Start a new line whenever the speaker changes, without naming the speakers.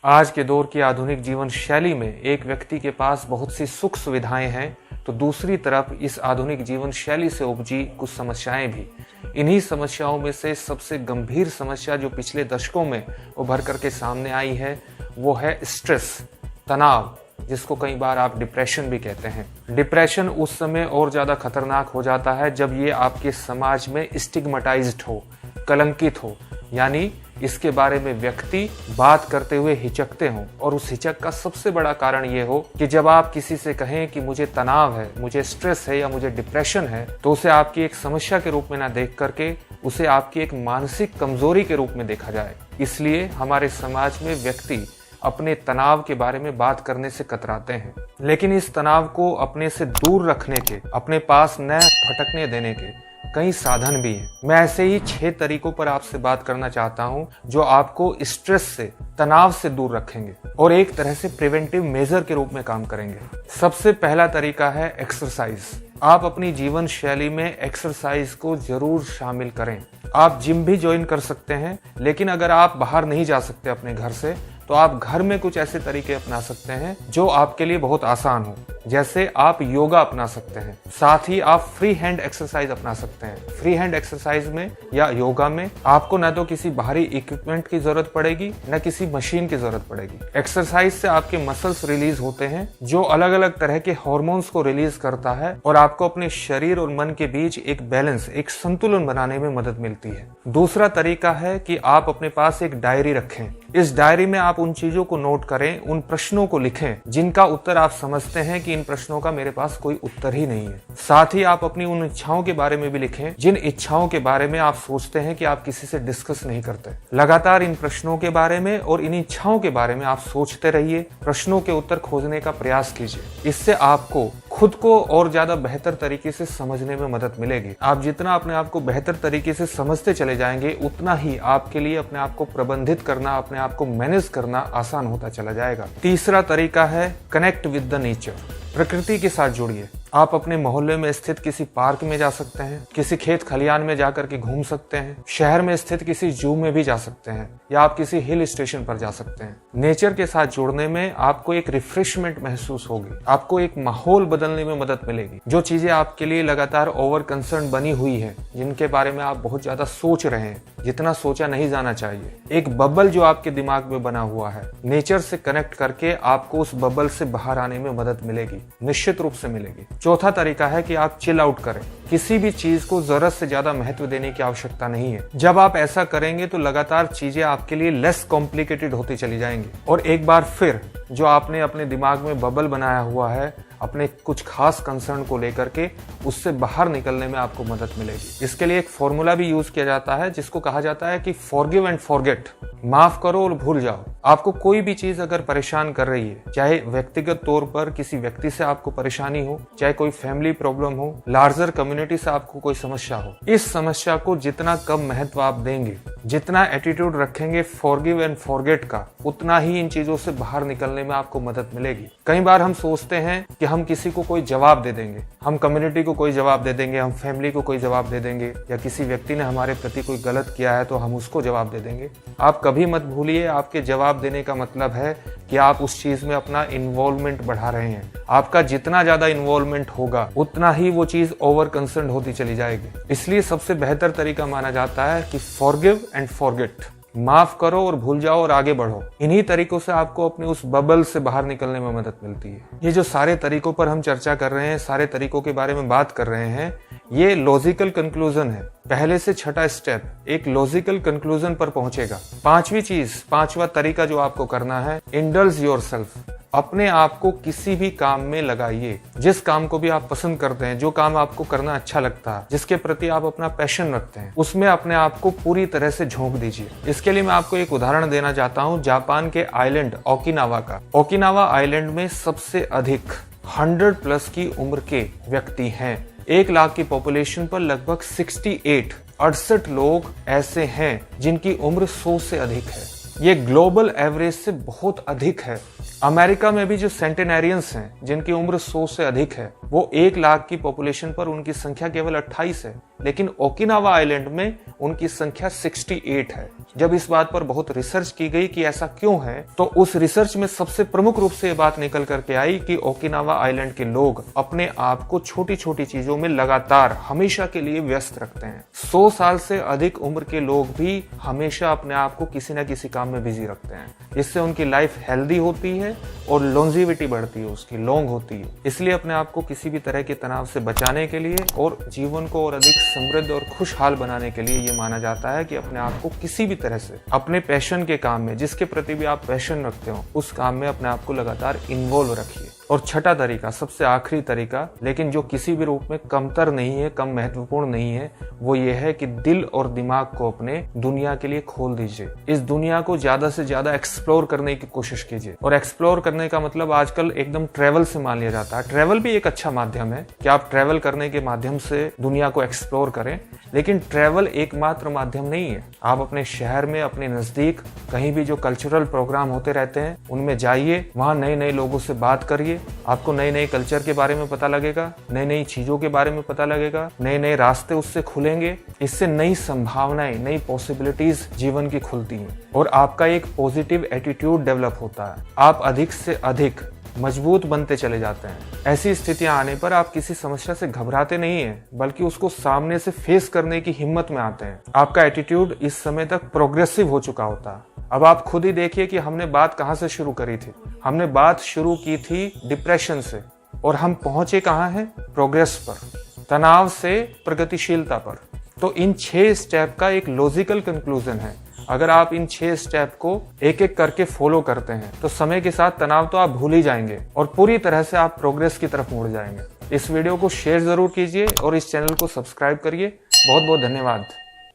आज के दौर की आधुनिक जीवन शैली में एक व्यक्ति के पास बहुत सी सुख सुविधाएं हैं, तो दूसरी तरफ इस आधुनिक जीवन शैली से उपजी कुछ समस्याएं भी। इन्हीं समस्याओं में से सबसे गंभीर समस्या जो पिछले दशकों में उभर करके सामने आई है वो है स्ट्रेस, तनाव, जिसको कई बार आप डिप्रेशन भी कहते हैं। डिप्रेशन उस समय और ज़्यादा खतरनाक हो जाता है जब ये आपके समाज में स्टिग्मेटाइज्ड हो, कलंकित हो, यानी इसके बारे में व्यक्ति बात करते हुए हिचकते हों। और उस हिचक का सबसे बड़ा कारण ये हो कि जब आप किसी से कहें कि मुझे तनाव है, मुझे स्ट्रेस है या मुझे डिप्रेशन है, तो उसे आपकी एक समस्या के रूप में ना देख करके उसे आपकी एक मानसिक कमजोरी के रूप में देखा जाए। इसलिए हमारे समाज में व्यक्ति अपने तनाव के बारे में बात करने से कतराते हैं। लेकिन इस तनाव को अपने से दूर रखने के, अपने पास न फटकने देने के कई साधन भी हैं। मैं ऐसे ही 6 तरीकों पर आपसे बात करना चाहता हूं जो आपको स्ट्रेस से, तनाव से दूर रखेंगे और एक तरह से प्रिवेंटिव मेजर के रूप में काम करेंगे। सबसे पहला तरीका है एक्सरसाइज। आप अपनी जीवन शैली में एक्सरसाइज को जरूर शामिल करें। आप जिम भी ज्वाइन कर सकते हैं, लेकिन अगर आप बाहर नहीं जा सकते अपने घर से, तो आप घर में कुछ ऐसे तरीके अपना सकते हैं जो आपके लिए बहुत आसान हो। जैसे आप योगा अपना सकते हैं, साथ ही आप फ्री हैंड एक्सरसाइज अपना सकते हैं। फ्री हैंड एक्सरसाइज में या योगा में आपको न तो किसी बाहरी इक्विपमेंट की जरूरत पड़ेगी, न किसी मशीन की जरूरत पड़ेगी। एक्सरसाइज से आपके मसल्स रिलीज होते हैं जो अलग अलग तरह के हार्मोन्स को रिलीज करता है और आपको अपने शरीर और मन के बीच एक बैलेंस, एक संतुलन बनाने में मदद मिलती है। दूसरा तरीका है कि आप अपने पास एक डायरी रखें। इस डायरी में आप उन चीजों को नोट करें, उन प्रश्नों को लिखें जिनका उत्तर आप समझते हैं कि इन प्रश्नों का मेरे पास कोई उत्तर ही नहीं है। साथ ही आप अपनी उन इच्छाओं के बारे में भी लिखें जिन इच्छाओं के बारे में आप सोचते हैं कि आप किसी से डिस्कस नहीं करते। लगातार इन प्रश्नों के बारे में और इन इच्छाओं के बारे में आप सोचते रहिए, प्रश्नों के उत्तर खोजने का प्रयास कीजिए। इससे आपको खुद को और ज्यादा बेहतर तरीके से समझने में मदद मिलेगी। आप जितना अपने आप को बेहतर तरीके से समझते चले जाएंगे, उतना ही आपके लिए अपने आप को प्रबंधित करना, अपने आप को मैनेज करना आसान होता चला जाएगा। तीसरा तरीका है कनेक्ट विद द नेचर। प्रकृति के साथ जुड़िए। आप अपने मोहल्ले में स्थित किसी पार्क में जा सकते हैं, किसी खेत खलियान में जाकर के घूम सकते हैं, शहर में स्थित किसी जू में भी जा सकते हैं, या आप किसी हिल स्टेशन पर जा सकते हैं। नेचर के साथ जुड़ने में आपको एक रिफ्रेशमेंट महसूस होगी, आपको एक माहौल बदलने में मदद मिलेगी। जो चीजें आपके लिए लगातार ओवर कंसर्न बनी हुई है, जिनके बारे में आप बहुत ज्यादा सोच रहे हैं, जितना सोचा नहीं जाना चाहिए, एक बबल जो आपके दिमाग में बना हुआ है, नेचर से कनेक्ट करके आपको उस बबल से बाहर आने में मदद मिलेगी, निश्चित रूप से मिलेगी। चौथा तरीका है कि आप चिल आउट करें। किसी भी चीज को जरूरत से ज्यादा महत्व देने की आवश्यकता नहीं है। जब आप ऐसा करेंगे तो लगातार चीजें आपके लिए लेस कॉम्प्लिकेटेड होती चली जाएंगी और एक बार फिर जो आपने अपने दिमाग में बबल बनाया हुआ है, अपने कुछ खास कंसर्न को लेकर के, उससे बाहर निकलने में आपको मदद मिलेगी। इसके लिए एक फॉर्मूला भी यूज किया जाता है जिसको कहा जाता है कि फॉरगिव एंड फॉरगेट। माफ करो और भूल जाओ। आपको कोई भी चीज अगर परेशान कर रही है, चाहे व्यक्तिगत तौर पर किसी व्यक्ति से आपको परेशानी हो, चाहे कोई फैमिली प्रॉब्लम हो, लार्जर कम्युनिटी से आपको कोई समस्या हो, इस समस्या को जितना कम महत्व आप देंगे, जितना एटीट्यूड रखेंगे फॉरगिव एंड फॉरगेट का, उतना ही इन चीजों से बाहर निकलने में आपको मदद मिलेगी। कई बार हम सोचते हैं कि हम किसी को कोई जवाब दे देंगे, हम कम्युनिटी को कोई जवाब दे देंगे, हम फैमिली को कोई जवाब दे देंगे, या किसी व्यक्ति ने हमारे प्रति कोई गलत किया है तो हम उसको जवाब दे देंगे। आप कभी मत भूलिए, आपके जवाब देने का मतलब है कि आप उस चीज में अपना इन्वॉल्वमेंट बढ़ा रहे हैं। आपका जितना ज्यादा इन्वॉल्वमेंट होगा, उतना ही वो चीज ओवर कंसर्न होती चली जाएगी। इसलिए सबसे बेहतर तरीका माना जाता है कि फॉरगिव एंड फॉरगेट। माफ करो और भूल जाओ और आगे बढ़ो। इन्हीं तरीकों से आपको अपने उस बबल से बाहर निकलने में मदद मिलती है। ये जो सारे तरीकों पर हम चर्चा कर रहे हैं, सारे तरीकों के बारे में बात कर रहे हैं, ये लॉजिकल कंक्लूजन है। पहले से छठा स्टेप एक लॉजिकल कंक्लूजन पर पहुंचेगा। पांचवा तरीका जो आपको करना है, इंडल्ज योरसेल्फ। अपने आप को किसी भी काम में लगाइए, जिस काम को भी आप पसंद करते हैं, जो काम आपको करना अच्छा लगता है, जिसके प्रति आप अपना पैशन रखते हैं, उसमें अपने आप को पूरी तरह से झोंक दीजिए। इसके लिए मैं आपको एक उदाहरण देना चाहता हूँ जापान के आइलैंड ओकिनावा का। ओकिनावा आइलैंड में सबसे अधिक 100+ की उम्र के व्यक्ति हैं। 1 लाख की पॉपुलेशन पर लगभग 68 लोग ऐसे हैं जिनकी उम्र 100 से अधिक है। ये ग्लोबल एवरेज से बहुत अधिक है। अमेरिका में भी जो सेंटेनरियंस हैं जिनकी उम्र 100 से अधिक है, वो 1 लाख की पॉपुलेशन पर उनकी संख्या केवल 28 है। लेकिन ओकिनावा आइलैंड में उनकी संख्या 68 है। जब इस बात पर बहुत रिसर्च की गई कि ऐसा क्यों है, तो उस रिसर्च में सबसे प्रमुख रूप से ये बात निकल करके आई कि ओकिनावा आइलैंड के लोग अपने आप को छोटी छोटी चीजों में लगातार हमेशा के लिए व्यस्त रखते हैं। 100 साल से अधिक उम्र के लोग भी हमेशा अपने आप को किसी न किसी काम में बिजी रखते हैं। इससे उनकी लाइफ हेल्दी होती है और लॉन्जिविटी बढ़ती है, उसकी लॉन्ग होती है। इसलिए अपने आप को किसी भी तरह के तनाव से बचाने के लिए और जीवन को और अधिक समृद्ध और खुशहाल बनाने के लिए ये माना जाता है कि अपने आप को किसी भी तरह से अपने पैशन के काम में, जिसके प्रति भी आप पैशन रखते हो, उस काम में अपने आप को लगातार इन्वॉल्व रखिए। और छठा तरीका, सबसे आखिरी तरीका, लेकिन जो किसी भी रूप में कमतर नहीं है, कम महत्वपूर्ण नहीं है, वो ये है कि दिल और दिमाग को अपने दुनिया के लिए खोल दीजिए। इस दुनिया को ज्यादा से ज्यादा एक्सप्लोर करने की कोशिश कीजिए। और एक्सप्लोर करने का मतलब आजकल एकदम ट्रेवल से मान लिया जाता है। ट्रेवल भी एक अच्छा माध्यम है कि आप ट्रेवल करने के माध्यम से दुनिया को एक्सप्लोर करें, लेकिन ट्रेवल एकमात्र माध्यम नहीं है। आप अपने शहर में, अपने नजदीक कहीं भी जो कल्चरल प्रोग्राम होते रहते हैं उनमें जाइए, वहां नए नए लोगों से बात करिए। आपको नए नए कल्चर के बारे में पता लगेगा, नई नई चीजों के बारे में पता लगेगा, नए नए रास्ते उससे खुलेंगे। इससे नई संभावनाएं, नई पॉसिबिलिटीज जीवन की खुलती हैं और आपका एक पॉजिटिव एटीट्यूड डेवलप होता है। आप अधिक से अधिक मजबूत बनते चले जाते हैं। ऐसी स्थितियां आने पर आप किसी समस्या से घबराते नहीं हैं, बल्कि उसको सामने से फेस करने की हिम्मत में आते हैं। आपका एटीट्यूड इस समय तक प्रोग्रेसिव हो चुका होता है। अब आप खुद ही देखिए कि हमने बात कहां से शुरू करी थी। हमने बात शुरू की थी डिप्रेशन से और हम पहुंचे कहां हैं? प्रोग्रेस पर, तनाव से प्रगतिशीलता पर। तो इन 6 स्टेप का एक लॉजिकल कंक्लूजन है। अगर आप इन 6 स्टेप को एक एक करके फॉलो करते हैं तो समय के साथ तनाव तो आप भूल ही जाएंगे और पूरी तरह से आप प्रोग्रेस की तरफ मुड़ जाएंगे। इस वीडियो को शेयर जरूर कीजिए और इस चैनल को सब्सक्राइब करिए। बहुत बहुत धन्यवाद।